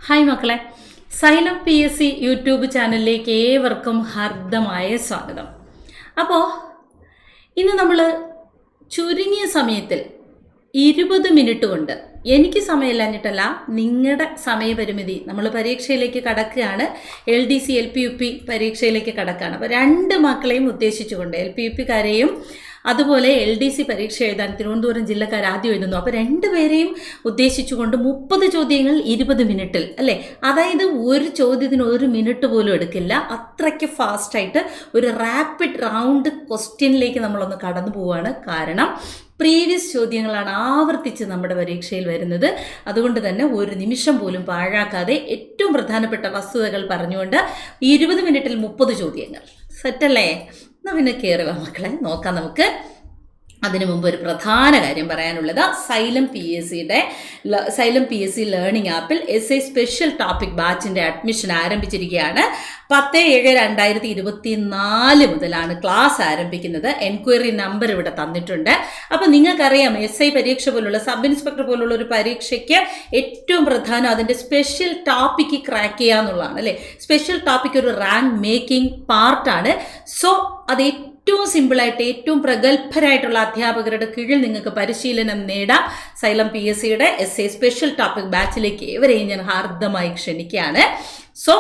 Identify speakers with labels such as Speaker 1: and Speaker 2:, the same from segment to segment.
Speaker 1: Hi മക്കളെ, xylem PSC YouTube ചാനലിലേക്ക് ഏവർക്കും ഹാർദമായ സ്വാഗതം. അപ്പോൾ ഇന്ന് നമ്മൾ ചുരുങ്ങിയ സമയത്തിൽ 20 മിനിറ്റ് കൊണ്ട്, എനിക്ക് സമയമില്ലാഞ്ഞിട്ടല്ല, നിങ്ങളുടെ സമയപരിമിതി, നമ്മൾ പരീക്ഷയിലേക്ക് കടക്കുകയാണ്. LDC LP UP പരീക്ഷയിലേക്ക് കടക്കുകയാണ്. അപ്പോൾ 2 മക്കളെയും ഉദ്ദേശിച്ചുകൊണ്ട്, LP UPക്കാരെയും അതുപോലെ LDC പരീക്ഷ എഴുതാൻ തിരുവനന്തപുരം ജില്ലക്കാർ ആദ്യം എഴുതുന്നു. അപ്പോൾ 2 പേരെയും ഉദ്ദേശിച്ചുകൊണ്ട് 30 ചോദ്യങ്ങൾ 20 മിനിറ്റിൽ, അല്ലേ? അതായത് ഒരു ചോദ്യത്തിന് 1 മിനിറ്റ് പോലും എടുക്കില്ല. അത്രയ്ക്ക് ഫാസ്റ്റായിട്ട് ഒരു റാപ്പിഡ് റൗണ്ട് ക്വസ്റ്റ്യനിലേക്ക് നമ്മളൊന്ന് കടന്നു പോവുകയാണ്. കാരണം പ്രീവിയസ് ചോദ്യങ്ങളാണ് ആവർത്തിച്ച് നമ്മുടെ പരീക്ഷയിൽ വരുന്നത്. അതുകൊണ്ട് തന്നെ ഒരു നിമിഷം പോലും പാഴാക്കാതെ ഏറ്റവും പ്രധാനപ്പെട്ട വസ്തുതകൾ പറഞ്ഞുകൊണ്ട് 20 മിനിറ്റിൽ 30 ചോദ്യങ്ങൾ. സെറ്റല്ലേ? എന്നാൽ പിന്നെ കയറുക മക്കളെ, നോക്കാം നമുക്ക്. അതിനു മുമ്പ് ഒരു പ്രധാന കാര്യം പറയാനുള്ളത്, സൈലം PSC ലേണിംഗ് ആപ്പിൽ SA സ്പെഷ്യൽ ടോപ്പിക് ബാച്ചിൻ്റെ അഡ്മിഷൻ ആരംഭിച്ചിരിക്കുകയാണ്. 10/7/2024 മുതലാണ് ക്ലാസ് ആരംഭിക്കുന്നത്. എൻക്വയറി നമ്പർ ഇവിടെ തന്നിട്ടുണ്ട്. അപ്പോൾ നിങ്ങൾക്കറിയാം, SI പരീക്ഷ പോലുള്ള, സബ് ഇൻസ്പെക്ടർ പോലുള്ള ഒരു പരീക്ഷയ്ക്ക് ഏറ്റവും പ്രധാനം അതിൻ്റെ സ്പെഷ്യൽ ടോപ്പിക്ക് ക്രാക്ക് ചെയ്യുക എന്നുള്ളതാണ്, അല്ലേ? സ്പെഷ്യൽ ടോപ്പിക് ഒരു റാങ്ക് മേക്കിംഗ് പാർട്ടാണ്. സോ അത് ഏറ്റവും സിമ്പിളായിട്ട്, ഏറ്റവും പ്രഗത്ഭരായിട്ടുള്ള അധ്യാപകരുടെ കീഴിൽ നിങ്ങൾക്ക് പരിശീലനം നേടാം. സൈലം PSCയുടെ SA സ്പെഷ്യൽ ടോപ്പിക് ബാച്ചിലേക്ക് ഏവരെയും ഞാൻ ഹാർദമായി ക്ഷണിക്കുകയാണ്. സോ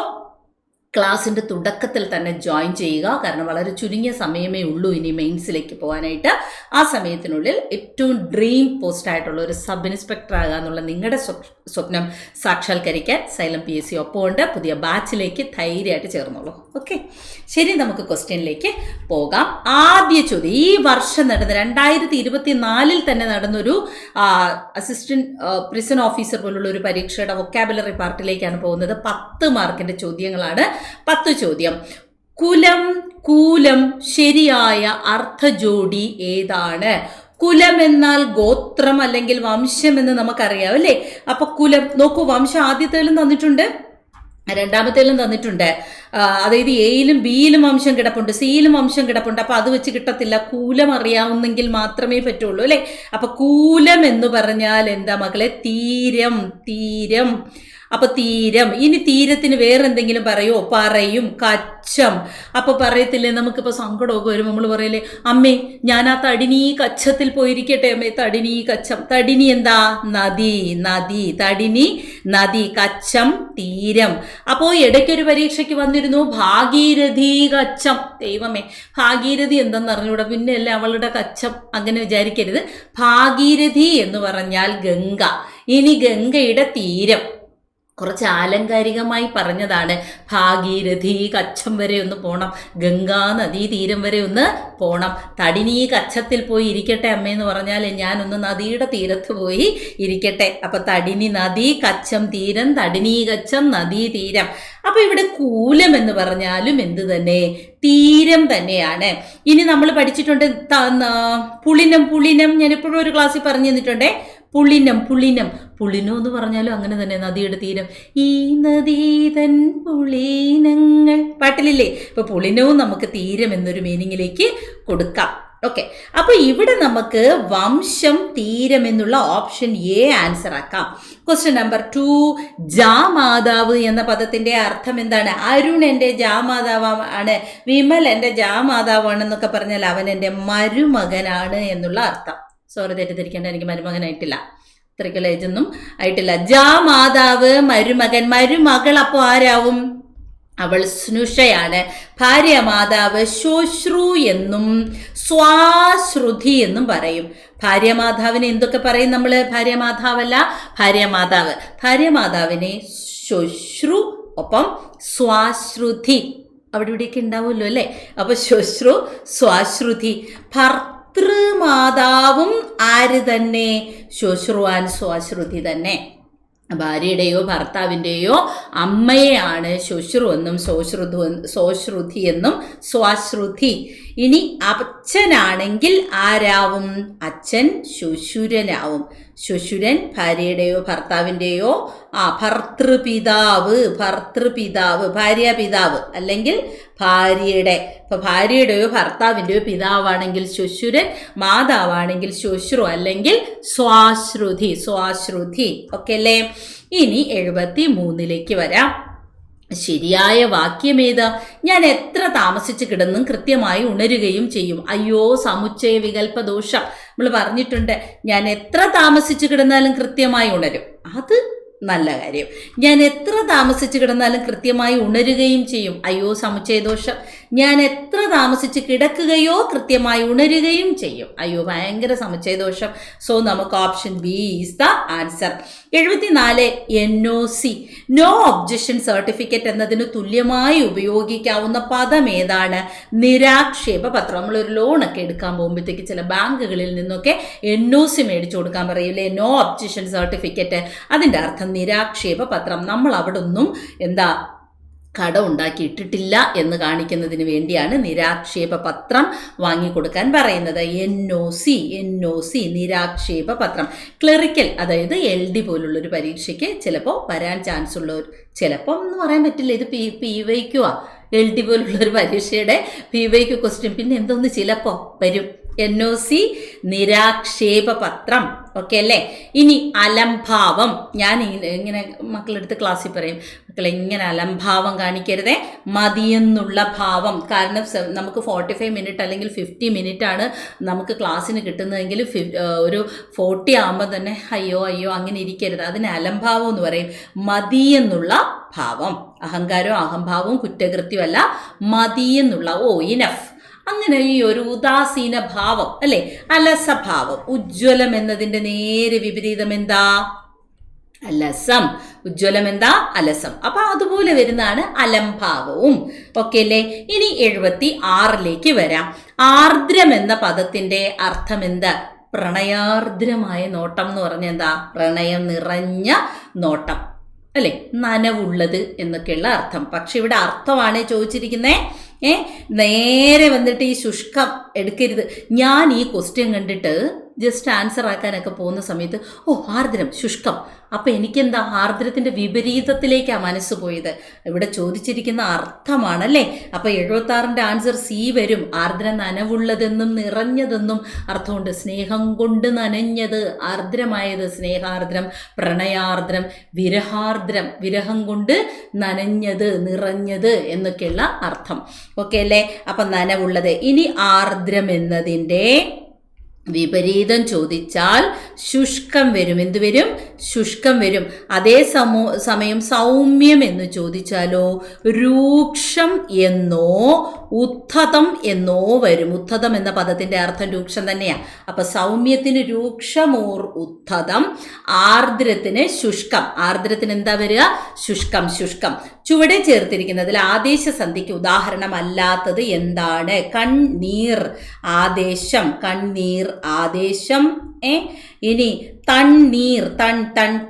Speaker 1: ക്ലാസ്സിൻ്റെ തുടക്കത്തിൽ തന്നെ ജോയിൻ ചെയ്യുക. കാരണം വളരെ ചുരുങ്ങിയ സമയമേ ഉള്ളൂ ഇനി മെയിൻസിലേക്ക് പോകാനായിട്ട്. ആ സമയത്തിനുള്ളിൽ ഏറ്റവും ഡ്രീം പോസ്റ്റായിട്ടുള്ള ഒരു സബ് ഇൻസ്പെക്ടർ ആകുക എന്നുള്ള നിങ്ങളുടെ സ്വപ്നം സാക്ഷാത്കരിക്കാൻ സൈലം PSC ഒപ്പമുണ്ട്. പുതിയ ബാച്ചിലേക്ക് ധൈര്യമായിട്ട് ചേർന്നോളൂ. ഓക്കെ, ശരി, നമുക്ക് ക്വസ്റ്റ്യനിലേക്ക് പോകാം. ആദ്യ ചോദ്യം, ഈ വർഷം നടന്ന 2024 തന്നെ നടന്നൊരു അസിസ്റ്റന്റ് പ്രിസൺ ഓഫീസർ പോലുള്ള ഒരു പരീക്ഷയുടെ വൊക്കാബുലറി പാർട്ടിലേക്കാണ് പോകുന്നത്. 10 മാർക്കിൻ്റെ ചോദ്യങ്ങളാണ്. 10 ചോദ്യം. കുലം, കൂലം ശരിയായ അർത്ഥജോഡി ഏതാണ്? കുലം എന്നാൽ ഗോത്രം അല്ലെങ്കിൽ വംശം എന്ന് നമുക്കറിയാം, അല്ലേ? അപ്പൊ കുലം നോക്കൂ, വംശം ആദ്യത്തേലും തന്നിട്ടുണ്ട്, രണ്ടാമത്തേലും തന്നിട്ടുണ്ട്. അതായത് എയിലും ബിയിലും വംശം കിടപ്പുണ്ട്, സിയിലും വംശം കിടപ്പുണ്ട്. അപ്പൊ അത് വെച്ച് കിട്ടത്തില്ല. കൂലം അറിയാവുന്നെങ്കിൽ മാത്രമേ പറ്റുള്ളൂ, അല്ലേ? അപ്പൊ കൂലം എന്ന് പറഞ്ഞാൽ എന്താ മക്കളെ? തീരം, തീരം. അപ്പൊ തീരം. ഇനി തീരത്തിന് വേറെന്തെങ്കിലും പറയുമോ? പറയും. കച്ചം. അപ്പൊ പറയത്തില്ലേ, നമുക്കിപ്പോൾ സങ്കടമൊക്കെ വരുമ്പോൾ നമ്മൾ പറയല്ലേ, അമ്മേ ഞാൻ ആ തടിനി കച്ചത്തിൽ പോയിരിക്കട്ടെ അമ്മേ. തടിനി കച്ചം. തടിനി എന്താ? നദി, നദി. തടിനി നദി, കച്ചം തീരം. അപ്പോൾ ഇടയ്ക്കൊരു പരീക്ഷയ്ക്ക് വന്നിരുന്നു ഭാഗീരഥി കച്ചം. ദൈവമേ, ഭാഗീരഥി എന്തെന്ന് അറിഞ്ഞൂടാ, പിന്നെ അല്ലേ അവളുടെ കച്ചം, അങ്ങനെ വിചാരിക്കരുത്. ഭാഗീരഥി എന്ന് പറഞ്ഞാൽ ഗംഗ. ഇനി ഗംഗയുടെ തീരം, കുറച്ച് ആലങ്കാരികമായി പറഞ്ഞതാണ്. ഭാഗീരഥി കച്ചം വരെ ഒന്ന് പോണം, ഗംഗാ നദീ തീരം വരെ ഒന്ന് പോണം. തടിനി കച്ചത്തിൽ പോയി ഇരിക്കട്ടെ അമ്മയെന്ന് പറഞ്ഞാൽ ഞാനൊന്ന് നദിയുടെ തീരത്ത് പോയി ഇരിക്കട്ടെ. അപ്പം തടിനി നദി, കച്ചം തീരം, തടിനി കച്ചം നദീ തീരം. അപ്പം ഇവിടെ കൂലം എന്ന് പറഞ്ഞാലും എന്ത് തന്നെ? തീരം തന്നെയാണ്. ഇനി നമ്മൾ പഠിച്ചിട്ടുണ്ട് പുളിനം, പുളിനം. ഞാനിപ്പോഴും ഒരു ക്ലാസ്സിൽ പറഞ്ഞു തന്നിട്ടുണ്ടേ. പുളിനം, പുളിനം. പുളിനോ എന്ന് പറഞ്ഞാലും അങ്ങനെ തന്നെ, നദിയുടെ തീരം. ഈ നദീതൻ പുളിനങ്ങൾ പാട്ടിലില്ലേ? ഇപ്പൊ പുളിനവും നമുക്ക് തീരം എന്നൊരു മീനിങ്ങിലേക്ക് കൊടുക്കാം. ഓക്കെ, അപ്പൊ ഇവിടെ നമുക്ക് വംശം, തീരം എന്നുള്ള ഓപ്ഷൻ A ആൻസർ ആക്കാം. ക്വസ്റ്റ്യൻ നമ്പർ 2, ജാമാതാവ് എന്ന പദത്തിന്റെ അർത്ഥം എന്താണ്? അരുൺ എൻ്റെ ജാമാതാവാണ്, വിമൽ എൻ്റെ ജാമാതാവാണെന്നൊക്കെ പറഞ്ഞാൽ അവൻ എൻ്റെ മരുമകനാണ് എന്നുള്ള അർത്ഥം. സോറി, തെറ്റിദ്ധരിക്കേണ്ട, എനിക്ക് മരുമകനായിട്ടില്ല, ഇത്രയ്ക്കുള്ള ഏജൊന്നും ആയിട്ടില്ല. ജാമാതാവ്, മരുമകൻ. മരുമകൾ അപ്പോൾ ആരാവും? അവൾ സ്നുഷയാണ്. ഭാര്യ മാതാവ് ശ്വശ്രു എന്നും സ്വാശ്രുതി എന്നും പറയും. ഭാര്യമാതാവിനെ എന്തൊക്കെ പറയും നമ്മൾ? ഭാര്യമാതാവല്ല, ഭാര്യമാതാവ്. ഭാര്യമാതാവിനെ ശ്വശ്രു, ഒപ്പം സ്വാശ്രുതി, അവിടെ ഇവിടെയൊക്കെ ഉണ്ടാവുമല്ലോ, അല്ലേ? അപ്പൊ ശ്വശ്രു, സ്വാശ്രുതി. ഭർതൃമാതാവും ആര് തന്നെ? ശ്വശ്രുവാൻ സ്വാശ്രുതി തന്നെ. ഭാര്യയുടെയോ ഭർത്താവിൻ്റെയോ അമ്മയെയാണ് ശ്വശ്രു എന്നും സ്വാശ്രുതി എന്നും സ്വാശ്രുതി. ഇനി അച്ഛനാണെങ്കിൽ ആരാവും? അച്ഛൻ ശ്വശുരനാവും. ശ്വശുരൻ ഭാര്യയുടെയോ ഭർത്താവിൻ്റെയോ ഭർത്തൃപിതാവ്, ഭർത്തൃപിതാവ്, ഭാര്യാപിതാവ് അല്ലെങ്കിൽ ഭാര്യയുടെ, ഇപ്പൊ ഭാര്യയുടെയോ ഭർത്താവിൻ്റെയോ പിതാവാണെങ്കിൽ ശ്വശുരൻ, മാതാവാണെങ്കിൽ ശ്വശ്രു അല്ലെങ്കിൽ സ്വാശ്രുതി, സ്വാശ്രുതി. ഓക്കെ അല്ലേ? ഇനി 73 വരാം. ശരിയായ വാക്യമേത്? ഞാൻ എത്ര താമസിച്ച് കിടന്നും കൃത്യമായി ഉണരുകയും ചെയ്യും. അയ്യോ, സമുച്ചയ വികല്പ ദോഷം. നമ്മൾ പറഞ്ഞിട്ടുണ്ട്, ഞാൻ എത്ര താമസിച്ച് കിടന്നാലും കൃത്യമായി ഉണരും. അത് നല്ല കാര്യം. ഞാൻ എത്ര താമസിച്ച് കിടന്നാലും കൃത്യമായി ഉണരുകയും ചെയ്യും. അയ്യോ, സമുച്ചയദോഷം. ഞാൻ എത്ര താമസിച്ച് കിടക്കുകയോ കൃത്യമായി ഉണരുകയും ചെയ്യും. അയ്യോ, ഭയങ്കര സമുച്ചയദോഷം. സോ നമുക്ക് option B is the answer. 74 NOC, no objection certificate എന്നതിന് തുല്യമായി ഉപയോഗിക്കാവുന്ന പദം ഏതാണ്? നിരാക്ഷേപ പത്രം. നമ്മളൊരു ലോണൊക്കെ എടുക്കാൻ പോകുമ്പോഴത്തേക്ക് ചില ബാങ്കുകളിൽ നിന്നൊക്കെ NOC മേടിച്ചു കൊടുക്കാൻ പറയൂലേ, നോ ഒബ്ജക്ഷൻ സർട്ടിഫിക്കറ്റ്. അതിൻ്റെ അർത്ഥം നിരാക്ഷേപ പത്രം. നമ്മൾ അവിടെ ഒന്നും കട ഉണ്ടാക്കിയിട്ടിട്ടില്ല എന്ന് കാണിക്കുന്നതിന് വേണ്ടിയാണ് നിരാക്ഷേപ പത്രം വാങ്ങിക്കൊടുക്കാൻ പറയുന്നത്. NOC നിരാക്ഷേപ പത്രം. ക്ലറിക്കൽ, അതായത് LD പോലുള്ളൊരു പരീക്ഷയ്ക്ക് ചിലപ്പോൾ വരാൻ ചാൻസ് ഉള്ളവർ, ചിലപ്പോൾ എന്ന് പറയാൻ പറ്റില്ല, ഇത് PYQ LD പോലുള്ളൊരു പരീക്ഷയുടെ PYQ ക്വസ്റ്റ്യൻ. പിന്നെ എന്തോന്ന് ചിലപ്പോൾ വരും. NOC നിരാക്ഷേപ പത്രം. ഓക്കെ അല്ലേ? ഇനി അലംഭാവം. ഞാൻ ഇങ്ങനെ മക്കളെടുത്ത് ക്ലാസ്സിൽ പറയും, മക്കളെ ഇങ്ങനെ അലംഭാവം കാണിക്കരുതേ, മതിയെന്നുള്ള ഭാവം. കാരണം നമുക്ക് 45 മിനിറ്റ് അല്ലെങ്കിൽ 50 മിനിറ്റ് ആണ് നമുക്ക് ക്ലാസ്സിന് കിട്ടുന്നതെങ്കിൽ ഒരു 40 ആകുമ്പോൾ തന്നെ അയ്യോ അങ്ങനെ ഇരിക്കരുത്. അതിന് അലംഭാവം എന്ന് പറയും. മതിയെന്നുള്ള ഭാവം. അഹങ്കാരവും അഹംഭാവവും കുറ്റകൃത്യമല്ല, മതിയെന്നുള്ള ഇനഫ്. അങ്ങനെ ഈ ഒരു ഉദാസീന ഭാവം അല്ലെ, അലസഭാവം. ഉജ്ജ്വലം എന്നതിൻ്റെ നേരെ വിപരീതം എന്താ? അലസം. ഉജ്ജ്വലം എന്താ? അലസം. അപ്പൊ അതുപോലെ വരുന്നതാണ് അലംഭാവവും. ഓക്കെ അല്ലേ? ഇനി 76 വരാം. ആർദ്രം എന്ന പദത്തിന്റെ അർത്ഥം എന്താ? പ്രണയാർദ്രമായ നോട്ടം എന്ന് പറഞ്ഞ എന്താ? പ്രണയം നിറഞ്ഞ നോട്ടം അല്ലെ, നനവുള്ളത് എന്നൊക്കെയുള്ള അർത്ഥം. പക്ഷെ ഇവിടെ അർത്ഥമാണ് ചോദിച്ചിരിക്കുന്നേ. നേരെ വന്നിട്ട് ഈ ശുഷ്കം എടുക്കരുത്. ഞാൻ ഈ ക്വസ്റ്റ്യൻ കണ്ടിട്ട് ജസ്റ്റ് ആൻസർ ആക്കാനൊക്കെ പോകുന്ന സമയത്ത് ആർദ്രം, ശുഷ്കം, അപ്പം എനിക്കെന്താ ആർദ്രത്തിൻ്റെ വിപരീതത്തിലേക്കാണ് മനസ്സ് പോയത്. ഇവിടെ ചോദിച്ചിരിക്കുന്ന അർത്ഥമാണല്ലേ. അപ്പം 76ന്റെ ആൻസർ C വരും. ആർദ്രം നനവുള്ളതെന്നും നിറഞ്ഞതെന്നും അർത്ഥമുണ്ട്. സ്നേഹം കൊണ്ട് നനഞ്ഞത്, ആർദ്രമായത്, സ്നേഹാർദ്രം, പ്രണയാർദ്രം, വിരഹാർദ്രം, വിരഹം കൊണ്ട് നനഞ്ഞത്, നിറഞ്ഞത് എന്നൊക്കെയുള്ള അർത്ഥം. ഓക്കെ അല്ലേ? അപ്പം നനവുള്ളത്. ഇനി ആർദ്രം എന്നതിൻ്റെ വിപരീതം ചോദിച്ചാൽ ശുഷ്കം വരും. എന്ത് വരും? ശുഷ്കം വരും. അതേ സമയം സൗമ്യം എന്ന് ചോദിച്ചാലോ രൂക്ഷം എന്നോ ഉദ്ധതം എന്നോ വരും. ഉദ്ധതം എന്ന പദത്തിന്റെ അർത്ഥം രൂക്ഷം തന്നെയാണ്. അപ്പൊ സൗമ്യത്തിന് രൂക്ഷമോർ ഉദ്ധതം, ആർദ്രത്തിന് ശുഷ്കം. ആർദ്രത്തിന് എന്താ വരിക? ശുഷ്കം. ശുഷ്കം. ചുവടെ ചേർത്തിരിക്കുന്നതിൽ ആദേശസന്ധിക്ക് ഉദാഹരണമല്ലാത്തത് എന്താണ്? കണ്ണീർ, ആദേശം, കണ്ണീർ, ആദേശം. ഇനി തണ്ണീർ,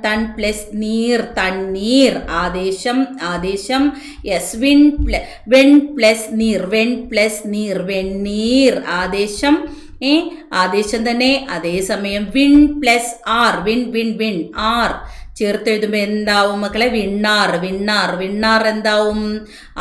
Speaker 1: തൺ പ്ലസ് നീർ, തണ്ണീർ, ആദേശം, ആദേശം. യെസ്. വെൺ പ്ലസ് നീർ, വെൺ പ്ലസ് നീർ, വെണ്ണീർ, ആദേശം. ആദേശം തന്നെ. അതേസമയം വിൺ പ്ലസ് ആർ, വിൺ ആർ ചേർത്തെഴുതുമ്പോൾ എന്താവും മക്കളെ? വിണ്ണാർ, വിണ്ണാർ, വിണ്ണാർ എന്താവും?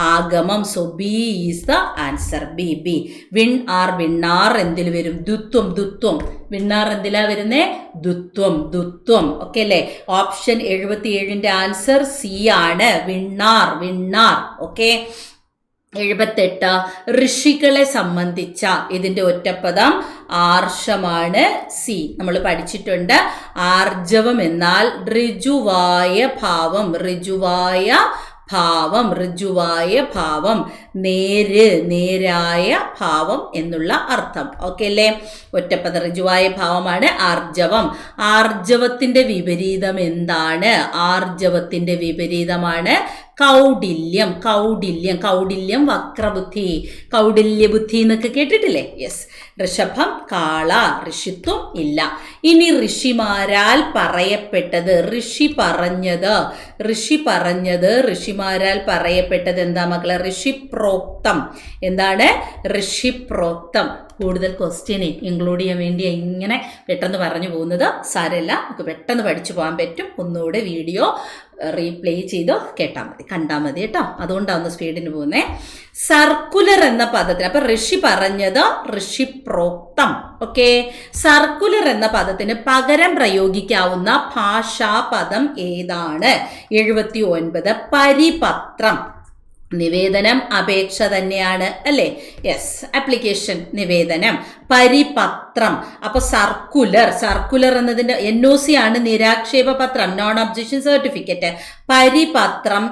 Speaker 1: ആഗമം. So B is the answer. B. വിൺ ആർ, വിണ്ണാർ എന്തിൽ വരും? ദുത്വം, ദുത്വം. വിണ്ണാർ എന്തിലാ വരുന്നേ? ദുത്വം, ദുത്വം. ഓക്കെ അല്ലേ? ഓപ്ഷൻ 77ന്റെ ആൻസർ C ആണ്. വിണ്ണാർ, വിണ്ണാർ. ഓക്കെ. 78 ഋഷികളെ സംബന്ധിച്ച ഇതിൻ്റെ ഒറ്റപ്പദം ആർഷമാണ്. C നമ്മൾ പഠിച്ചിട്ടുണ്ട്. ആർജവം എന്നാൽ ഋജുവായ ഭാവം, ഋജുവായ ഭാവം, ഋജുവായ ഭാവം, നേരായ ഭാവം എന്നുള്ള അർത്ഥം. ഓക്കെ അല്ലേ? ഒറ്റപ്പദ ഋജുവായ ഭാവമാണ് ആർജവം. ആർജവത്തിന്റെ വിപരീതം എന്താണ്? ആർജവത്തിന്റെ വിപരീതമാണ് കൗടില്യം. കൗടില്യം, കൗടില്യം വക്രബുദ്ധി, കൗടില്യബുദ്ധി എന്നൊക്കെ കേട്ടിട്ടില്ലേ? യെസ്. ഋഷഭം, കാള, ഋഷിത്വം ഇല്ല. ഇനി ഋഷിമാരാൽ പറയപ്പെട്ടത്, ഋഷി പറഞ്ഞത്, ഋഷിമാരാൽ പറയപ്പെട്ടത് എന്താ മക്കളെ? ഋഷിപ്രോക്തം. എന്താണ്? ഋഷിപ്രോക്തം. കൂടുതൽ ക്വസ്റ്റ്യനെ ഇൻക്ലൂഡ് ചെയ്യാൻ വേണ്ടി ഇങ്ങനെ പെട്ടെന്ന് പറഞ്ഞു പോകുന്നത്. സാരമില്ല, നമുക്ക് പെട്ടെന്ന് പഠിച്ചു പോകാൻ പറ്റും. ഒന്നുകൂടെ വീഡിയോ റീപ്ലേ ചെയ്തോ കണ്ടാൽ മതി കേട്ടോ. അതുകൊണ്ടാണ് സ്പീഡിന് പോകുന്നത്. സർക്കുലർ എന്ന പദത്തിന്, അപ്പൊ ഋഷി പറഞ്ഞത് ഋഷിപ്രോക്തം. ഓക്കെ. സർക്കുലർ എന്ന പദത്തിന് പകരം പ്രയോഗിക്കാവുന്ന ഭാഷാപദം ഏതാണ്? 79. പരിപത്രം. നിവേദനം അപേക്ഷ തന്നെയാണ് അല്ലേ? യെസ്, ആപ്ലിക്കേഷൻ, നിവേദനം. പരിപത്രം. അപ്പൊ സർക്കുലർ എന്നതിന്റെ NOC ആണ് നിരാക്ഷേപ പത്രം, നോൺ ഒബ്ജക്ഷൻ സർട്ടിഫിക്കറ്റ്. പരിപത്രം,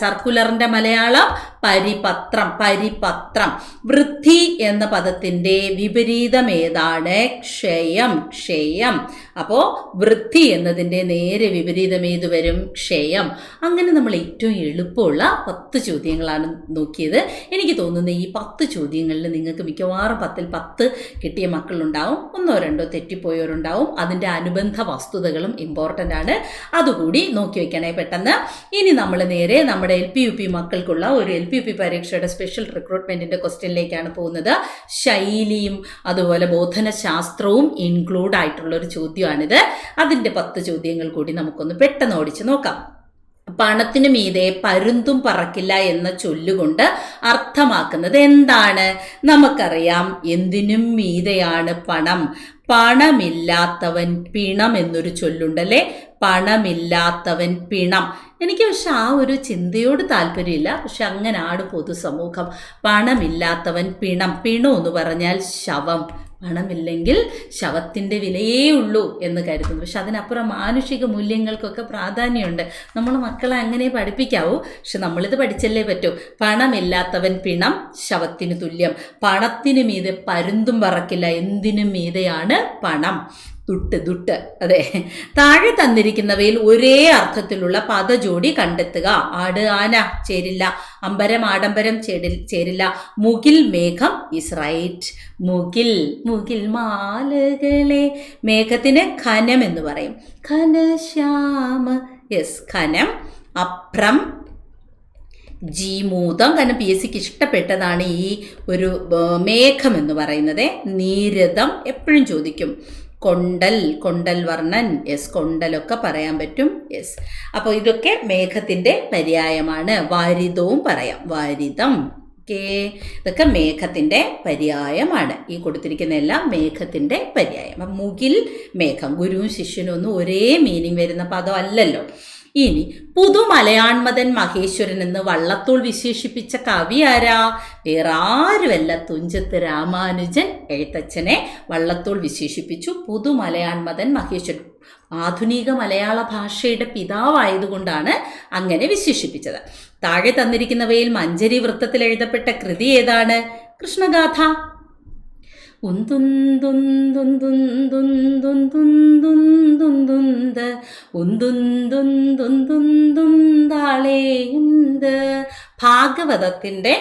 Speaker 1: സർക്കുലറിന്റെ മലയാളം പരിപത്രം. വൃദ്ധി എന്ന പദത്തിന്റെ വിപരീതം ഏതാണ്? ക്ഷയം. അപ്പോ വൃദ്ധി എന്നതിന്റെ നേരെ വിപരീതം ഏത് വരും? ക്ഷയം. അങ്ങനെ നമ്മൾ ഏറ്റവും എളുപ്പമുള്ള 10 ചോദ്യങ്ങളാണ് നോക്കിയത്. എനിക്ക് തോന്നുന്നു ഈ 10 ചോദ്യങ്ങളിൽ നിങ്ങൾക്ക് മിക്കവാറും 10ൽ 10 കിട്ടിയ മക്കളുണ്ടാവും, 1 2 തെറ്റിപ്പോയവരുണ്ടാവും. അതിൻ്റെ അനുബന്ധ വസ്തുതകളും ഇമ്പോർട്ടൻ്റ് ആണ്, അതുകൂടി നോക്കി വെക്കണേ പെട്ടെന്ന്. ഇനി നമ്മൾ നേരെ നമ്മുടെ LP-UP മക്കൾക്കുള്ള ഒരു LP-UP പരീക്ഷയുടെ സ്പെഷ്യൽ റിക്രൂട്ട്മെന്റിന്റെ ക്വസ്റ്റ്യനിലേക്കാണ് പോകുന്നത്. ശൈലിയും അതുപോലെ ബോധനശാസ്ത്രവും ഇൻക്ലൂഡ് ആയിട്ടുള്ള ഒരു ചോദ്യമാണിത്. അതിൻ്റെ 10 ചോദ്യങ്ങൾ കൂടി നമുക്കൊന്ന് പെട്ടെന്ന് ഓടിച്ച് നോക്കാം. പണത്തിനു മീതെ പരുന്തും പറക്കില്ല എന്ന ചൊല്ലുകൊണ്ട് അർത്ഥമാക്കുന്നത് എന്താണ്? നമുക്കറിയാം, എന്തിനും മീതെയാണ് പണം. പണമില്ലാത്തവൻ പിണം എന്നൊരു ചൊല്ലുണ്ടല്ലേ? പണമില്ലാത്തവൻ പിണം. എനിക്ക് പക്ഷെ ആ ഒരു ചിന്തയോട് താല്പര്യമില്ല, പക്ഷെ അങ്ങനാണ് പൊതുസമൂഹം. പണമില്ലാത്തവൻ പിണം. പിണം എന്ന് പറഞ്ഞാൽ ശവം. പണമില്ലെങ്കിൽ ശവത്തിൻ്റെ വിലയേ ഉള്ളൂ എന്ന് കരുതുന്നു. പക്ഷെ അതിനപ്പുറം മാനുഷിക മൂല്യങ്ങൾക്കൊക്കെ പ്രാധാന്യമുണ്ട്. നമ്മൾ മക്കളെ അങ്ങനെ പഠിപ്പിക്കാവൂ, പക്ഷെ നമ്മളിത് പഠിച്ചല്ലേ പറ്റൂ. പണമില്ലാത്തവൻ പിണം, ശവത്തിന് തുല്യം. പണത്തിന് മീതെ പരുന്തും പറക്കില്ല, എന്തിനും മീതെയാണ് പണം. ദുട്ട്. അതെ. താഴെ തന്നിരിക്കുന്നവയിൽ ഒരേ അർത്ഥത്തിലുള്ള പദജോടി കണ്ടെത്തുക. ആട് ആന ചേരില്ല, അമ്പരം ആഡംബരം ചേരില്ല, മുകിൽ മേഘം ഈസ് റൈറ്റ്. മുകിൽ മാലകളെ. മേഘത്തിന് ഘനം എന്ന് പറയും. ഘനശ്യാമ, യെസ്, ഘനം. അഭ്രം, ജീമൂതം. കാരണം PSCക്ക് ഇഷ്ടപ്പെട്ടതാണ് ഈ ഒരു മേഘം എന്ന് പറയുന്നത്. നീരദം എപ്പോഴും ചോദിക്കും. കൊണ്ടൽ വർണ്ണൻ, യെസ്, കൊണ്ടലൊക്കെ പറയാൻ പറ്റും, യെസ്. അപ്പോൾ ഇതൊക്കെ മേഘത്തിൻ്റെ പര്യായമാണ്. വാരിതവും പറയാം, വാരിതം. ഓക്കെ, ഇതൊക്കെ മേഘത്തിൻ്റെ പര്യായമാണ്. ഈ കൊടുത്തിരിക്കുന്ന എല്ലാം മേഘത്തിൻ്റെ പര്യായം. അപ്പം മുകിൽ, മേഘം. ഗുരുവും ശിഷ്യനും ഒന്നും ഒരേ മീനിങ് വരുന്ന പദം അല്ലല്ലോ. ഇനി പുതുമലയാൺമതൻ മഹേശ്വരൻ എന്ന് വള്ളത്തോൾ വിശേഷിപ്പിച്ച കവി ആരാ? വേറെ ആരുമല്ല, തുഞ്ചത്ത് രാമാനുജൻ എഴുത്തച്ഛനെ വള്ളത്തോൾ വിശേഷിപ്പിച്ചു പുതുമലയാൺമതൻ മഹേശ്വരൻ. ആധുനിക മലയാള ഭാഷയുടെ പിതാവായതുകൊണ്ടാണ് അങ്ങനെ വിശേഷിപ്പിച്ചത്. താഴെ തന്നിരിക്കുന്നവയിൽ മഞ്ചരി വൃത്തത്തിൽ എഴുതപ്പെട്ട കൃതി ഏതാണ്? കൃഷ്ണഗാഥ. ഭാഗവതത്തിന്റെ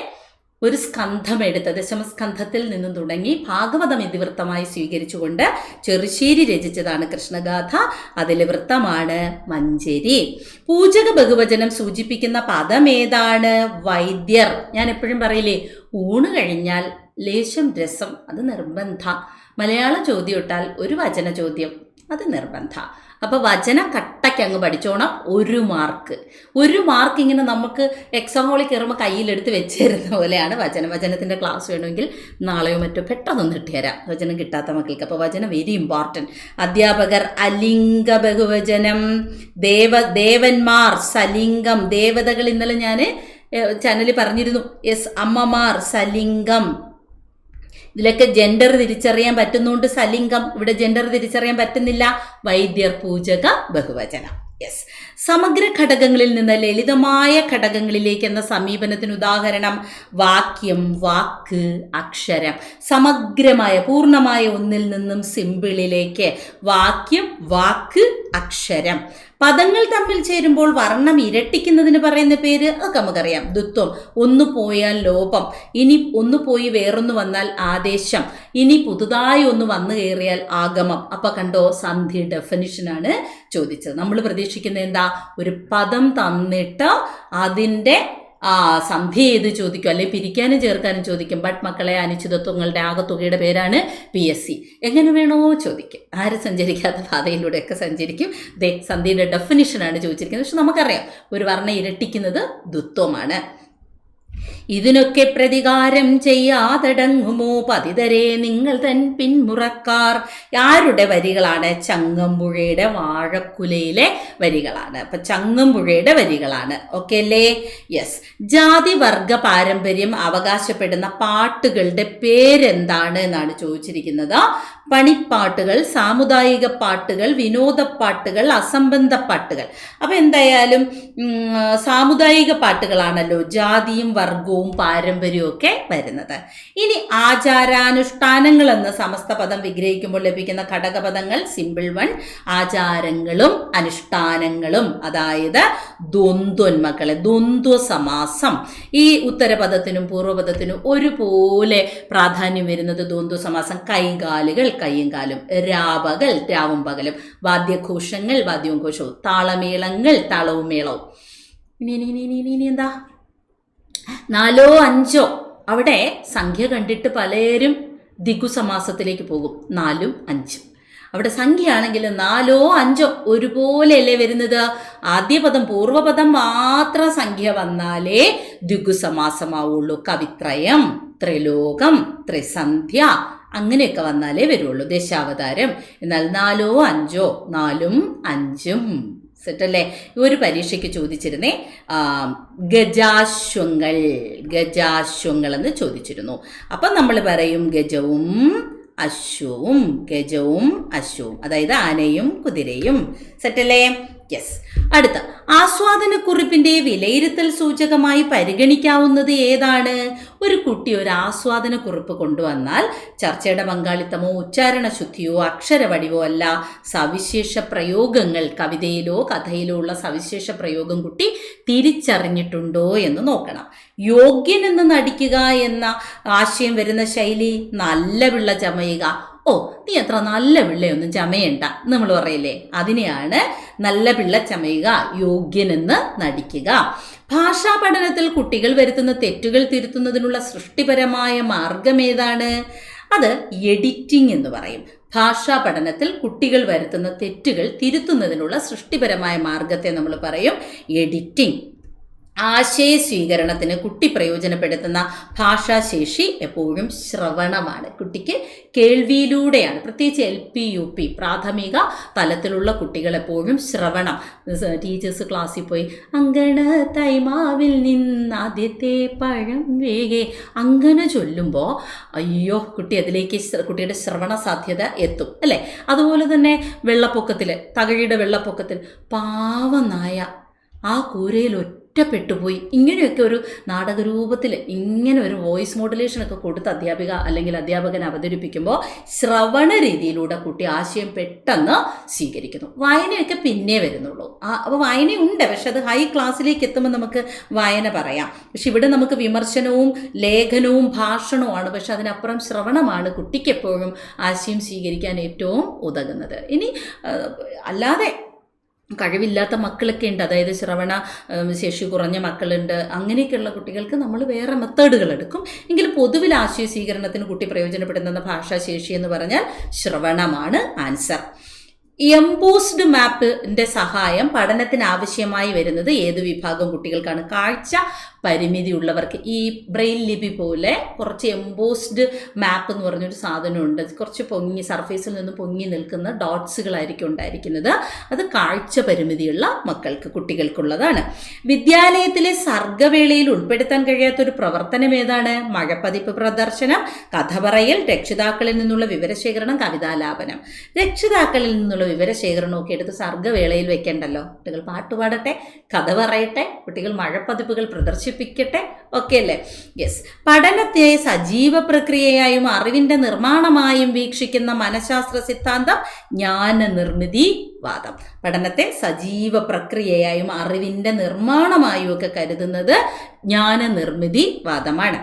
Speaker 1: ഒരു സ്കന്ധം എടുത്ത് ദശമസ്കന്ധത്തിൽ നിന്നും തുടങ്ങി ഭാഗവതം ഇതിവൃത്തമായി സ്വീകരിച്ചുകൊണ്ട് ചെറുശ്ശേരി രചിച്ചതാണ് കൃഷ്ണഗാഥ. അതിലെ വൃത്തമാണ് മഞ്ചരി. പൂജക ബഹുവചനം സൂചിപ്പിക്കുന്ന പദം ഏതാണ്? വൈദ്യർ. ഞാൻ എപ്പോഴും പറയില്ലേ, ഊണ് കഴിഞ്ഞാൽ ലേശം രസം, അത് നിർബന്ധ. മലയാള ചോദ്യം ഇട്ടാൽ ഒരു വചന ചോദ്യം, അത് നിർബന്ധ. അപ്പോൾ വചനം കട്ടയ്ക്ക് അങ്ങ് പഠിച്ചോണം. 1 മാർക്ക്. 1 മാർക്ക് ഇങ്ങനെ നമുക്ക് എക്സാം ഹോളിൽ കയറുമ്പോൾ കയ്യിലെടുത്ത് വെച്ചിരുന്ന പോലെയാണ് വചനം. വചനത്തിൻ്റെ ക്ലാസ് വേണമെങ്കിൽ നാളെയോ മറ്റോ പെട്ടെന്നൊന്ന് ഇട്ടുതരാം, വചനം കിട്ടാത്ത മക്കൾക്ക്. അപ്പോൾ വചനം വെരി ഇമ്പോർട്ടൻറ്റ്. അധ്യാപകർ അലിംഗ ബഹുവചനം. ദേവന്മാർ സലിംഗം. ദേവതകൾ ഇന്നലെ ഞാൻ ചാനലിൽ പറഞ്ഞിരുന്നു. യെസ്, അമ്മമാർ സലിംഗം. ഇതിലൊക്കെ ജെൻഡർ തിരിച്ചറിയാൻ പറ്റുന്നുണ്ട് സലിംഗം. ഇവിടെ ജെൻഡർ തിരിച്ചറിയാൻ പറ്റുന്നില്ല. വൈദ്യർ പൂജക ബഹുവചനം. യെസ്. സമഗ്ര ഘടകങ്ങളിൽ നിന്ന് ലളിതമായ ഘടകങ്ങളിലേക്ക് എന്ന സമീപനത്തിന് ഉദാഹരണം വാക്യം, വാക്ക്, അക്ഷരം. സമഗ്രമായ പൂർണ്ണമായ ഒന്നിൽ നിന്നും സിമ്പിളിലേക്ക്. വാക്യം, വാക്ക്, അക്ഷരം. പദങ്ങൾ തമ്മിൽ ചേരുമ്പോൾ വർണ്ണം ഇരട്ടിക്കുന്നതിന് പറയുന്ന പേര് അതൊക്കെ നമുക്കറിയാം. ദ്വിത്വം. ഒന്ന് പോയാൽ ലോപം. ഇനി ഒന്ന് പോയി വേറൊന്ന് വന്നാൽ ആദേശം. ഇനി പുതുതായി ഒന്ന് വന്നു കയറിയാൽ ആഗമം. അപ്പൊ കണ്ടോ, സന്ധി ഡെഫിനിഷനാണ് ചോദിച്ചത്. നമ്മൾ പ്രതീക്ഷിക്കുന്നത് എന്താ? ഒരു പദം തന്നിട്ട് അതിൻ്റെ സന്ധി ചെയ്ത് ചോദിക്കും, അല്ലെങ്കിൽ പിരിക്കാനും ചേർക്കാനും ചോദിക്കും. ബട്ട് മക്കളെ, അനിശ്ചിതത്വങ്ങളുടെ ആകത്തുകയുടെ പേരാണ് PSC. എങ്ങനെ വേണോ ചോദിക്കും. ആര് സഞ്ചരിക്കാത്ത പാതയിലൂടെയൊക്കെ സഞ്ചരിക്കും. സന്ധിയുടെ ഡെഫിനിഷനാണ് ചോദിച്ചിരിക്കുന്നത്. പക്ഷെ നമുക്കറിയാം ഒരു വർണ്ണം ഇരട്ടിക്കുന്നത് ദ്വിത്വമാണ്. ഇതിനൊക്കെ പ്രതികാരം ചെയ്യാതടങ്ങുമോ പതിതരെ നിങ്ങൾ തൻ പിന്മുറക്കാർ. ആരുടെ വരികളാണ്? ചങ്ങമ്പുഴയുടെ വാഴക്കുലയിലെ വരികളാണ്. അപ്പൊ ചങ്ങമ്പുഴയുടെ വരികളാണ്. ഓക്കെ അല്ലേ? യെസ്. ജാതി വർഗ പാരമ്പര്യം അവകാശപ്പെടുന്ന പാട്ടുകളുടെ പേരെന്താണ് എന്നാണ് ചോദിച്ചിരിക്കുന്നത്. പണിപ്പാട്ടുകൾ, സാമുദായിക പാട്ടുകൾ, വിനോദപ്പാട്ടുകൾ, അസംബന്ധ പാട്ടുകൾ. അപ്പൊ എന്തായാലും സാമുദായിക പാട്ടുകളാണല്ലോ ജാതിയും വർഗവും പാരമ്പര്യവും ഒക്കെ വരുന്നത്. ഇനി ആചാരാനുഷ്ഠാനങ്ങൾ എന്ന സമസ്ത പദം വിഗ്രഹിക്കുമ്പോൾ ലഭിക്കുന്ന ഘടകപദങ്ങൾ സിമ്പിൾ വൺ. ആചാരങ്ങളും അനുഷ്ഠാനങ്ങളും, അതായത് ദ്വന്ദ്വൻ മക്കളെ, ദ്വന്ദ്വ സമാസം. ഈ ഉത്തരപദത്തിനും പൂർവ്വപദത്തിനും ഒരുപോലെ പ്രാധാന്യം വരുന്നത് ദ്വന്ദ്വ സമാസം. കൈകാലുകൾ, കയ്യും കാലും. രാപകൽ, രാവും പകലും. വാദ്യഘോഷങ്ങൾ, വാദ്യവും ഘോഷവും. താളമേളങ്ങൾ, താളവും മേളവും. ഇനി എന്താ? 4 5 അവിടെ സംഖ്യ കണ്ടിട്ട് പലരും ദിഗുസമാസത്തിലേക്ക് പോകും. 4 5 അവിടെ സംഖ്യയാണെങ്കിൽ 4 5 ഒരുപോലെയല്ലേ വരുന്നത്? ആദ്യ പദം പൂർവ്വപദം മാത്രം സംഖ്യ വന്നാലേ ദിഗുസമാസമാവുള്ളൂ. കവിത്രയം, ത്രിലോകം, ത്രിസന്ധ്യ അങ്ങനെയൊക്കെ വന്നാലേ വരുള്ളൂ. ദശാവതാരം. എന്നാൽ 4 5 4 5 സെറ്റല്ലേ? ഒരു പരീക്ഷയ്ക്ക് ചോദിച്ചിരുന്നേ ഗജാശ്വങ്ങൾ, ഗജാശ്വങ്ങൾ എന്ന് ചോദിച്ചിരുന്നു. അപ്പം നമ്മൾ പറയും ഗജവും അശ്വവും, ഗജവും അശ്വവും, അതായത് ആനയും കുതിരയും. സെറ്റല്ലേ? യെസ്. അടുത്ത ആസ്വാദനക്കുറിപ്പിന്റെ വിലയിരുത്തൽ സൂചകമായി പരിഗണിക്കാവുന്നത് ഏതാണ്? ഒരു കുട്ടി ഒരു ആസ്വാദനക്കുറിപ്പ് കൊണ്ടുവന്നാൽ ചർച്ചയുടെ പങ്കാളിത്തമോ ഉച്ചാരണ ശുദ്ധിയോ അക്ഷരവടിവോ അല്ല, സവിശേഷ പ്രയോഗങ്ങൾ, കവിതയിലോ കഥയിലോ ഉള്ള സവിശേഷ പ്രയോഗം കുട്ടി തിരിച്ചറിഞ്ഞിട്ടുണ്ടോ എന്ന് നോക്കണം. യോഗ്യനെന്ന് നടിക്കുക എന്ന ആശയം വരുന്ന ശൈലി നല്ല പിള്ള ചമയുക. ഓ, നീ എത്ര നല്ല പിള്ളയൊന്നും ചമയണ്ട നമ്മൾ പറയില്ലേ, അതിനെയാണ് നല്ല പിള്ള ചമയുക, യോഗ്യനെന്ന് നടിക്കുക. ഭാഷാ പഠനത്തിൽ കുട്ടികൾ വരുത്തുന്ന തെറ്റുകൾ തിരുത്തുന്നതിനുള്ള സൃഷ്ടിപരമായ മാർഗം ഏതാണ്? അത് എഡിറ്റിംഗ് എന്ന് പറയും. ഭാഷാ പഠനത്തിൽ കുട്ടികൾ വരുത്തുന്ന തെറ്റുകൾ തിരുത്തുന്നതിനുള്ള സൃഷ്ടിപരമായ മാർഗത്തെ നമ്മൾ പറയും എഡിറ്റിംഗ്. ആശയ സ്വീകരണത്തിന് കുട്ടി പ്രയോജനപ്പെടുത്തുന്ന ഭാഷാശേഷി എപ്പോഴും ശ്രവണമാണ്. കുട്ടിക്ക് കേൾവിയിലൂടെയാണ്, പ്രത്യേകിച്ച് LP UP പ്രാഥമിക തലത്തിലുള്ള കുട്ടികൾ എപ്പോഴും ശ്രവണം. ടീച്ചേഴ്സ് ക്ലാസ്സിൽ പോയി അങ്കണ തൈമാവിൽ നിന്നാദ്യത്തെ പഴം വേഗേ അങ്ങനെ ചൊല്ലുമ്പോൾ അയ്യോ കുട്ടി അതിലേക്ക് കുട്ടിയുടെ ശ്രവണ സാധ്യത എത്തും അല്ലേ. അതുപോലെ തന്നെ വെള്ളപ്പൊക്കത്തിൽ, തകഴിയുടെ വെള്ളപ്പൊക്കത്തിൽ പാവനായ ആ കൂരയിൽ ഒറ്റപ്പെട്ടുപോയി, ഇങ്ങനെയൊക്കെ ഒരു നാടകരൂപത്തിൽ ഇങ്ങനെ ഒരു വോയിസ് മോഡുലേഷനൊക്കെ കൊടുത്ത് അധ്യാപിക അല്ലെങ്കിൽ അധ്യാപകൻ അവതരിപ്പിക്കുമ്പോൾ ശ്രവണ രീതിയിലൂടെ കുട്ടി ആശയം പെട്ടെന്ന് സ്വീകരിക്കുന്നു. വായനയൊക്കെ പിന്നെ വരുന്നുള്ളൂ. അപ്പോൾ വായനയുണ്ട്, പക്ഷെ അത് ഹൈ ക്ലാസ്സിലേക്ക് എത്തുമ്പോൾ നമുക്ക് വായന പറയാം. പക്ഷെ ഇവിടെ നമുക്ക് വിമർശനവും ലേഖനവും ഭാഷണവുമാണ്, പക്ഷെ അതിനപ്പുറം ശ്രവണമാണ് കുട്ടിക്ക് എപ്പോഴും ആശയം സ്വീകരിക്കാൻ ഏറ്റവും ഉതകുന്നത്. ഇനി അല്ലാതെ കഴിവില്ലാത്ത മക്കളൊക്കെ ഉണ്ട്, അതായത് ശ്രവണ ശേഷി കുറഞ്ഞ മക്കളുണ്ട്, അങ്ങനെയൊക്കെയുള്ള കുട്ടികൾക്ക് നമ്മൾ വേറെ മെത്തേഡുകൾ എടുക്കും. എങ്കിലും പൊതുവിൽ ആശയ സ്വീകരണത്തിന് കുട്ടി പ്രയോജനപ്പെടുന്ന ഭാഷാശേഷി എന്ന് പറഞ്ഞാൽ ശ്രവണമാണ് ആൻസർ. എംബോസ്ഡ് മാപ്പിൻ്റെ സഹായം പഠനത്തിന് ആവശ്യമായി വരുന്നത് ഏത് വിഭാഗം കുട്ടികൾക്കാണ്? കാഴ്ച പരിമിതിയുള്ളവർക്ക്. ഈ ബ്രെയിൽ ലിപി പോലെ കുറച്ച് എംബോസ്ഡ് മാപ്പ് എന്ന് പറഞ്ഞൊരു സാധനമുണ്ട്. കുറച്ച് പൊങ്ങി, സർഫേസിൽ നിന്ന് പൊങ്ങി നിൽക്കുന്ന ഡോട്ട്സുകളായിരിക്കും ഉണ്ടായിരിക്കുന്നത്. അത് കാഴ്ച പരിമിതിയുള്ള മക്കൾക്ക്, കുട്ടികൾക്കുള്ളതാണ്. വിദ്യാലയത്തിലെ സർഗവേളയിൽ ഉൾപ്പെടുത്താൻ കഴിയാത്തൊരു പ്രവർത്തനം ഏതാണ്? മഴപ്പതിപ്പ് പ്രദർശനം, കഥ പറയൽ, രക്ഷിതാക്കളിൽ നിന്നുള്ള വിവരശേഖരണം, കവിതാലാപനം. രക്ഷിതാക്കളിൽ നിന്നുള്ള വിവരശേഖരണമൊക്കെ എടുത്ത് സർഗവേളയിൽ വെക്കേണ്ടല്ലോ. കുട്ടികൾ പാട്ട് പാടട്ടെ, കഥ പറയട്ടെ, കുട്ടികൾ മഴപ്പതിപ്പുകൾ പ്രദർശിപ്പിക്കട്ടെ, ഓക്കെ അല്ലേ? യെസ്. പഠനത്തെ സജീവ പ്രക്രിയയായും അറിവിൻ്റെ നിർമ്മാണമായും വീക്ഷിക്കുന്ന മനഃശാസ്ത്ര സിദ്ധാന്തം ജ്ഞാനനിർമ്മിതി വാദം. പഠനത്തെ സജീവ പ്രക്രിയയായും അറിവിൻ്റെ നിർമ്മാണമായും ഒക്കെ കരുതുന്നത് ജ്ഞാനനിർമ്മിതി വാദമാണ്.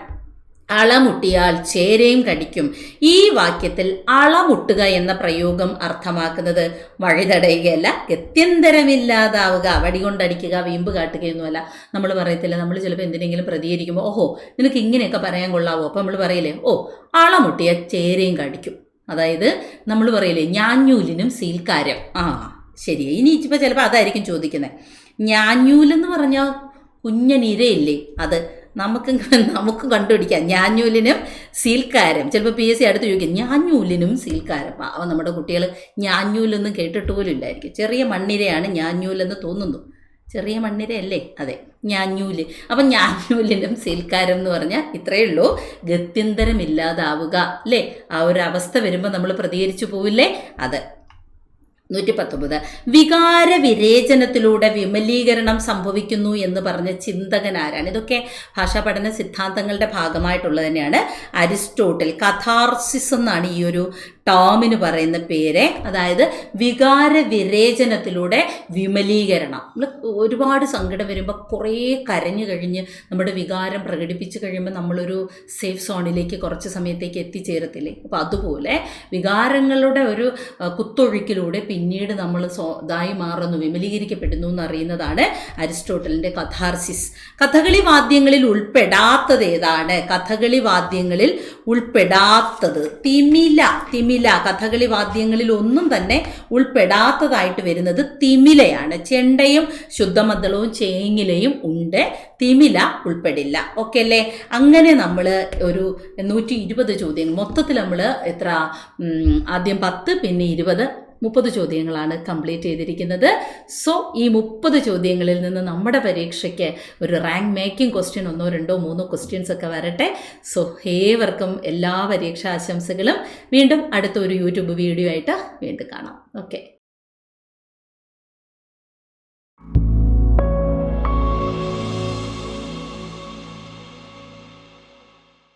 Speaker 1: അളമുട്ടിയാൽ ചേരയും കടിക്കും. ഈ വാക്യത്തിൽ അളമുട്ടുക എന്ന പ്രയോഗം അർത്ഥമാക്കുന്നത് വഴിതടയുകയല്ല, ഗത്യന്തരമില്ലാതാവുക, വടികൊണ്ടടിക്കുക, വീമ്പ് കാട്ടുകയൊന്നുമല്ല. നമ്മൾ പറയത്തില്ല, നമ്മൾ ചിലപ്പോൾ എന്തിനെങ്കിലും പ്രതികരിക്കുമ്പോൾ ഓഹോ നിനക്ക് ഇങ്ങനെയൊക്കെ പറയാൻ കൊള്ളാവോ, അപ്പോൾ നമ്മൾ പറയില്ലേ ഓ അളമുട്ടിയാൽ ചേരയും കടിക്കും. അതായത് നമ്മൾ പറയില്ലേ ഞാഞ്ഞൂലിനും സീൽക്കാരം. ശരിയാ. ഇനി ഇപ്പോൾ ചിലപ്പോൾ അതായിരിക്കും ചോദിക്കുന്നത്. ഞാഞ്ഞൂലെന്ന് പറഞ്ഞാൽ കുഞ്ഞനിരയില്ലേ, നമുക്ക് കണ്ടുപിടിക്കാം. ഞാഞ്ഞൂലിനും സീൽക്കാരം. ചിലപ്പോൾ PSC അടുത്ത് ചോദിക്കും ഞാഞ്ഞൂലിനും സീൽക്കാരം. അവൻ നമ്മുടെ കുട്ടികൾ ഞാഞ്ഞൂലൊന്നും കേട്ടിട്ട് പോലും ഇല്ലായിരിക്കും. ചെറിയ മണ്ണിരയാണ് ഞാഞ്ഞൂലെന്ന് തോന്നുന്നു. ചെറിയ മണ്ണിരയല്ലേ? അതെ, ഞാഞ്ഞൂല്. അപ്പം ഞാഞ്ഞൂലിനും സീൽക്കാരം എന്ന് പറഞ്ഞാൽ ഇത്രയേ ഉള്ളൂ. ഗത്യന്തരമില്ലാതാവുക അല്ലേ? ആ ഒരു അവസ്ഥ വരുമ്പോൾ നമ്മൾ പ്രതികരിച്ചു പോവില്ലേ? അത്. 119 വികാര വിരേചനത്തിലൂടെ വിമലീകരണം സംഭവിക്കുന്നു എന്ന് പറഞ്ഞ ചിന്തകൻ ആരാണ്? ഇതൊക്കെ ഭാഷാ പഠന സിദ്ധാന്തങ്ങളുടെ ഭാഗമായിട്ടുള്ളത് തന്നെയാണ്. അരിസ്റ്റോട്ടിൽ. കഥാർസിസ് എന്നാണ് ഈ ഒരു ടേമിന് പറയുന്ന പേര്. അതായത് വികാര വിരേചനത്തിലൂടെ വിമലീകരണം. നമ്മൾ ഒരുപാട് സങ്കടം വരുമ്പോൾ കുറേ കരഞ്ഞു കഴിഞ്ഞ് നമ്മുടെ വികാരം പ്രകടിപ്പിച്ച് കഴിയുമ്പോൾ നമ്മളൊരു സേഫ് സോണിലേക്ക് കുറച്ച് സമയത്തേക്ക് എത്തിച്ചേരത്തില്ലേ? അപ്പോൾ അതുപോലെ വികാരങ്ങളുടെ ഒരു കുത്തൊഴുക്കിലൂടെ പിന്നീട് നമ്മൾ ഇതായി മാറുന്നു, വിമലീകരിക്കപ്പെടുന്നു എന്നറിയുന്നതാണ് അരിസ്റ്റോട്ടലിൻ്റെ കഥാർസിസ്. കഥകളി വാദ്യങ്ങളിൽ ഉൾപ്പെടാത്തത് ഏതാണ്? കഥകളി വാദ്യങ്ങളിൽ ഉൾപ്പെടാത്തത് തിമില. കഥകളി വാദ്യങ്ങളിൽ ഒന്നും തന്നെ ഉൾപ്പെടാത്തതായിട്ട് വരുന്നത് തിമിലയാണ്. ചെണ്ടയും ശുദ്ധമദ്ദളവും ചേങ്ങിലയും ഉണ്ട്, തിമില ഉൾപ്പെടില്ല. ഓക്കെ അല്ലേ? അങ്ങനെ നമ്മൾ ഒരു 120 ചോദ്യങ്ങൾ മൊത്തത്തിൽ നമ്മൾ ആദ്യം 10 പിന്നെ 20 30 ചോദ്യങ്ങളാണ് കംപ്ലീറ്റ് ചെയ്തിരിക്കുന്നത്. സോ ഈ 30 ചോദ്യങ്ങളിൽ നിന്ന് നമ്മുടെ പരീക്ഷയ്ക്ക് ഒരു റാങ്ക് മേക്കിംഗ് ക്വസ്റ്റ്യൻ 1, 2, 3 ക്വസ്റ്റ്യൻസ് ഒക്കെ വരട്ടെ. സോ ഏവർക്കും എല്ലാ പരീക്ഷാ ആശംസകളും. വീണ്ടും അടുത്ത ഒരു യൂട്യൂബ് വീഡിയോ ആയിട്ട് വീണ്ടും കാണാം. ഓക്കെ.